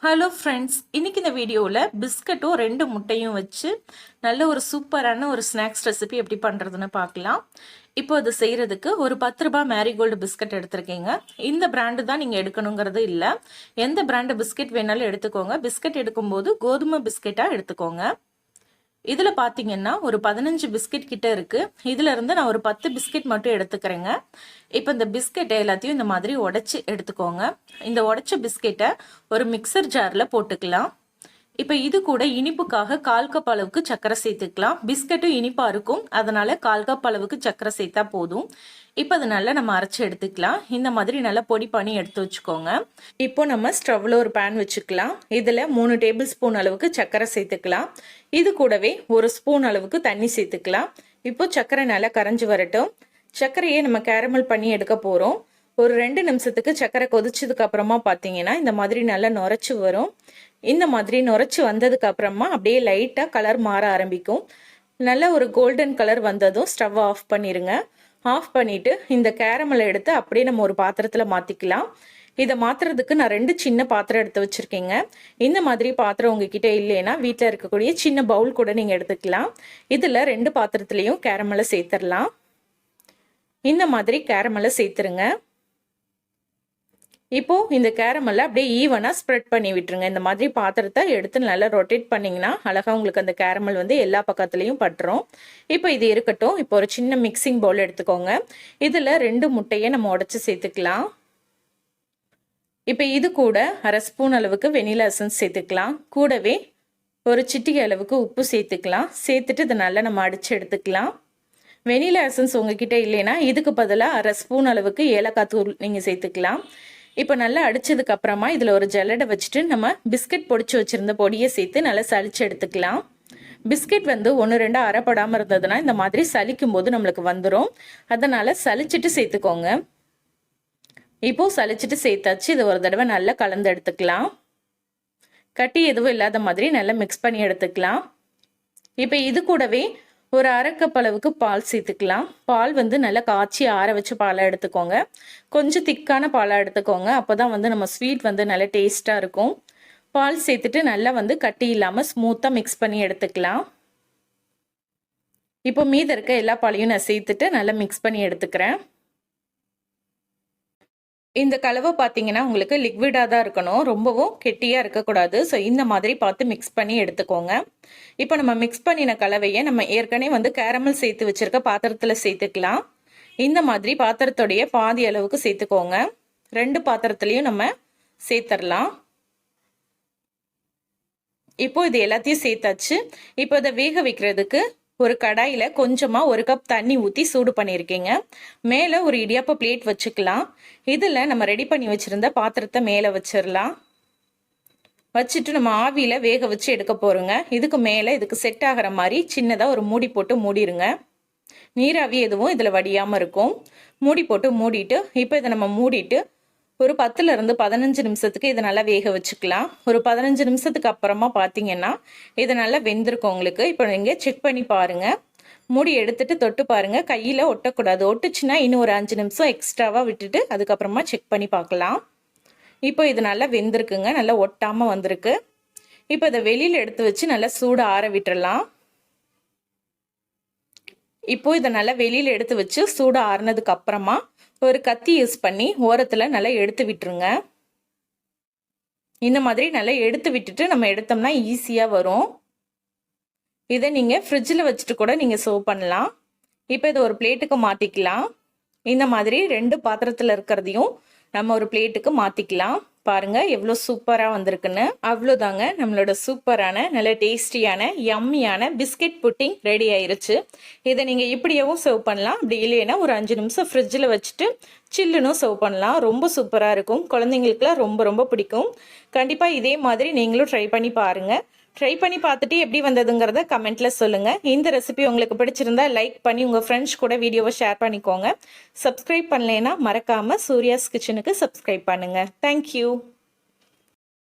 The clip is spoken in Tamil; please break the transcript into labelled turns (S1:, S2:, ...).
S1: ஹலோ ஃப்ரெண்ட்ஸ், இன்றைக்கி இந்த வீடியோவில் பிஸ்கட்டும் 2 முட்டையும் வச்சு நல்ல ஒரு சூப்பரான ஒரு ஸ்நாக்ஸ் ரெசிபி எப்படி பண்ணுறதுன்னு பார்க்கலாம். இப்போ அது செய்கிறதுக்கு ஒரு 10 ரூபாய் மேரிகோல்டு பிஸ்கட் எடுத்திருக்கீங்க. இந்த பிராண்டு தான் நீங்கள் எடுக்கணுங்கிறது இல்லை, எந்த பிராண்டு பிஸ்கட் வேணாலும் எடுத்துக்கோங்க. பிஸ்கட் எடுக்கும்போது கோதுமை பிஸ்கெட்டாக எடுத்துக்கோங்க. இதில் பார்த்தீங்கன்னா ஒரு 15 பிஸ்கெட் கிட்ட இருக்குது. இதிலிருந்து நான் ஒரு 10 பிஸ்கெட் மட்டும் எடுத்துக்கிறேங்க. இப்போ இந்த பிஸ்கெட்டை எல்லாத்தையும் இந்த மாதிரி உடச்சி எடுத்துக்கோங்க. இந்த உடச்ச பிஸ்கெட்டை ஒரு மிக்சர் ஜாரில் போட்டுக்கலாம். இப்போ இது கூட இனிப்புக்காக 1/4 கப் அளவுக்கு சர்க்கரை சேர்த்துக்கலாம். பிஸ்கட்டும் இனிப்பாக இருக்கும், அதனால 1/4 கப் அளவுக்கு சர்க்கரை சேர்த்தா போதும். இப்போ அது நல்லா நம்ம அரைச்சி எடுத்துக்கலாம். இந்த மாதிரி நல்லா பொடி பண்ணி எடுத்து வச்சுக்கோங்க. இப்போ நம்ம ஸ்டவ்வில் ஒரு பேன் வச்சுக்கலாம். இதில் 3 டேபிள் ஸ்பூன் அளவுக்கு சர்க்கரை சேர்த்துக்கலாம். இது கூடவே 1 ஸ்பூன் அளவுக்கு தண்ணி சேர்த்துக்கலாம். இப்போ சர்க்கரை நல்லா கரைஞ்சி வரட்டும். சர்க்கரையை நம்ம கேரமல் பண்ணி எடுக்க போகிறோம். ஒரு 2 நிமிஷத்துக்கு சர்க்கரை கொதிச்சதுக்கு அப்புறமா பார்த்தீங்கன்னா இந்த மாதிரி நல்லா நுரைச்சி வரும். இந்த மாதிரி நுரைச்சி வந்ததுக்கு அப்புறமா அப்படியே லைட்டாக கலர் மாற ஆரம்பிக்கும். நல்ல ஒரு கோல்டன் கலர் வந்ததும் ஸ்டவ் ஆஃப் பண்ணிடுங்க. ஆஃப் பண்ணிவிட்டு இந்த கேரமலை எடுத்து அப்படியே நம்ம ஒரு பாத்திரத்தில் மாற்றிக்கலாம். இதை மாற்றுறதுக்கு நான் 2 சின்ன பாத்திரம் எடுத்து வச்சுருக்கேங்க. இந்த மாதிரி பாத்திரம் உங்ககிட்ட இல்லைன்னா வீட்டில் இருக்கக்கூடிய சின்ன பவுல் கூட நீங்கள் எடுத்துக்கலாம். இதில் 2 பாத்திரத்துலேயும் கேரமலை சேர்த்துடலாம். இந்த மாதிரி கேரமலை சேர்த்துருங்க. இப்போ இந்த கேரமலை அப்படியே ஈவனாக ஸ்ப்ரெட் பண்ணி விட்டுருங்க. இந்த மாதிரி பாத்திரத்தை எடுத்து நல்லா ரொட்டேட் பண்ணிங்கன்னா அழகாக உங்களுக்கு அந்த கேரமல் எல்லா பக்கத்துலேயும் பட்டுரும். இப்போ இது இருக்கட்டும். இப்போ ஒரு சின்ன மிக்சிங் பவுல் எடுத்துக்கோங்க. இதில் 2 முட்டையை நம்ம உடச்சி சேர்த்துக்கலாம். இப்போ இது கூட 1/2 ஸ்பூன் அளவுக்கு வெனிலா எசன்ஸ் சேர்த்துக்கலாம். கூடவே ஒரு சிட்டிகை அளவுக்கு உப்பு சேர்த்துக்கலாம். சேர்த்துட்டு இதை நல்லா நம்ம அடித்து எடுத்துக்கலாம். வெனிலா எசன்ஸ் உங்ககிட்ட இல்லைன்னா இதுக்கு பதிலாக 1/2 ஸ்பூன் அளவுக்கு ஏலக்காய் தூள் நீங்கள் சேர்த்துக்கலாம். இப்போ நல்லா அடிச்சதுக்கு அப்புறமா இதில் ஒரு ஜல்லடை வச்சுட்டு நம்ம பிஸ்கட் பொடிச்சு வச்சுருந்த பொடியை சேர்த்து நல்லா சளிச்சு எடுத்துக்கலாம். பிஸ்கட் 1 2 அரைப்படாமல் இருந்ததுன்னா இந்த மாதிரி சலிக்கும் போது நம்மளுக்கு வந்துடும். அதனால் சளிச்சிட்டு சேர்த்துக்கோங்க. இப்போது சளிச்சிட்டு சேர்த்தாச்சு. இதை ஒரு தடவை நல்லா கலந்து எடுத்துக்கலாம். கட்டி எதுவும் இல்லாத மாதிரி நல்லா மிக்ஸ் பண்ணி எடுத்துக்கலாம். இப்போ இது கூடவே ஒரு 1/2 கப் அளவுக்கு பால் சேர்த்துக்கலாம். பால் நல்லா காய்ச்சி ஆற வச்ச பாலாக எடுத்துக்கோங்க. கொஞ்சம் திக்கான பாலாக எடுத்துக்கோங்க. அப்போ தான் நம்ம ஸ்வீட் நல்லா டேஸ்ட்டாக இருக்கும். பால் சேர்த்துட்டு நல்லா கட்டி இல்லாமல் ஸ்மூத்தாக மிக்ஸ் பண்ணி எடுத்துக்கலாம். இப்போ மீதி இருக்க எல்லா பாலையும் நான் சேர்த்துட்டு நல்லா மிக்ஸ் பண்ணி எடுத்துக்கிறேன். இந்த கலவை பார்த்தீங்கன்னா உங்களுக்கு லிக்விடாக தான் இருக்கணும், ரொம்பவும் கெட்டியாக இருக்கக்கூடாது. ஸோ இந்த மாதிரி பார்த்து மிக்ஸ் பண்ணி எடுத்துக்கோங்க. இப்போ நம்ம மிக்ஸ் பண்ணின கலவையை நம்ம ஏற்கனவே கேரமல் சேர்த்து வச்சுருக்க பாத்திரத்தில் சேர்த்துக்கலாம். இந்த மாதிரி பாத்திரத்துடைய பாதி அளவுக்கு சேர்த்துக்கோங்க. 2 பாத்திரத்துலேயும் நம்ம சேர்த்துடலாம். இப்போ இது எல்லாத்தையும் சேர்த்தாச்சு. இப்போ இதை வேக வைக்கிறதுக்கு ஒரு கடாயில் கொஞ்சமாக 1 கப் தண்ணி ஊற்றி சூடு பண்ணியிருக்கீங்க. மேலே ஒரு இடியாப்ப பிளேட் வச்சுக்கலாம். இதில் நம்ம ரெடி பண்ணி வச்சுருந்த பாத்திரத்தை மேலே வச்சிடலாம். வச்சுட்டு நம்ம ஆவியில் வேக வச்சு எடுக்க போகிறோங்க. இதுக்கு மேலே இதுக்கு செட் ஆகிற மாதிரி சின்னதாக ஒரு மூடி போட்டு மூடிடுங்க. நீராவி எதுவும் இதில் வடியாமல் இருக்கும். மூடி போட்டு மூடிட்டு இப்போ இதை நம்ம மூடிட்டு ஒரு 10லேருந்து 15 நிமிஷத்துக்கு இதை நல்லா வேக வச்சுக்கலாம். ஒரு 15 நிமிஷத்துக்கு அப்புறமா பார்த்தீங்கன்னா இது நல்லா வெந்திருக்கும் உங்களுக்கு. இப்போ நீங்கள் செக் பண்ணி பாருங்கள். மூடி எடுத்துட்டு தொட்டு பாருங்கள். கையில் ஒட்டக்கூடாது. ஒட்டுச்சுன்னா இன்னும் ஒரு 5 நிமிஷம் எக்ஸ்ட்ராவாக விட்டுட்டு அதுக்கப்புறமா செக் பண்ணி பார்க்கலாம். இப்போ இது நல்லா வெந்திருக்குங்க, நல்லா ஒட்டாமல் வந்திருக்கு. இப்போ இதை வெளியில் எடுத்து வச்சு நல்லா சூடு ஆற விட்டுறலாம். இப்போ இதை நல்லா வெளியில் எடுத்து வச்சு சூடு ஆறுனதுக்கு அப்புறமா ஒரு கத்தி யூஸ் பண்ணி ஓரத்தில் நல்லா எடுத்து விட்டுருங்க. இந்த மாதிரி நல்லா எடுத்து விட்டுட்டு நம்ம எடுத்தோம்னா ஈஸியாக வரும். இதை நீங்கள் ஃப்ரிட்ஜில் வச்சுட்டு கூட நீங்கள் சர்வ் பண்ணலாம். இப்போ இதை ஒரு பிளேட்டுக்கு மாற்றிக்கலாம். இந்த மாதிரி 2 பாத்திரத்தில் இருக்கிறதையும் நம்ம ஒரு பிளேட்டுக்கு மாற்றிக்கலாம். பாருங்கள் எவ்வளோ சூப்பராக வந்திருக்குன்னு. அவ்வளோதாங்க, நம்மளோட சூப்பரான நல்ல டேஸ்டியான யம்மியான பிஸ்கெட் புட்டிங் ரெடி ஆயிருச்சு. இதை நீங்கள் இப்படியாவும் சர்வ் பண்ணலாம். அப்படி இல்லைன்னா ஒரு 5 நிமிஷம் ஃப்ரிட்ஜில் வச்சுட்டு சில்லுன்னு சர்வ் பண்ணலாம். ரொம்ப சூப்பராக இருக்கும். குழந்தைங்களுக்குலாம் ரொம்ப ரொம்ப பிடிக்கும். கண்டிப்பாக இதே மாதிரி நீங்களும் ட்ரை பண்ணி பாருங்கள். ட்ரை பண்ணி பார்த்துட்டு எப்படி வந்ததுங்கிறத கமெண்ட்டில் சொல்லுங்கள். இந்த ரெசிபி உங்களுக்கு பிடிச்சிருந்தா லைக் பண்ணி உங்கள் ஃப்ரெண்ட்ஸ் கூட வீடியோவை ஷேர் பண்ணிக்கோங்க. சப்ஸ்கிரைப் பண்ணலைன்னா மறக்காமல் சூர்யாஸ் கிச்சனுக்கு சப்ஸ்கிரைப் பண்ணுங்கள். தேங்க்யூ.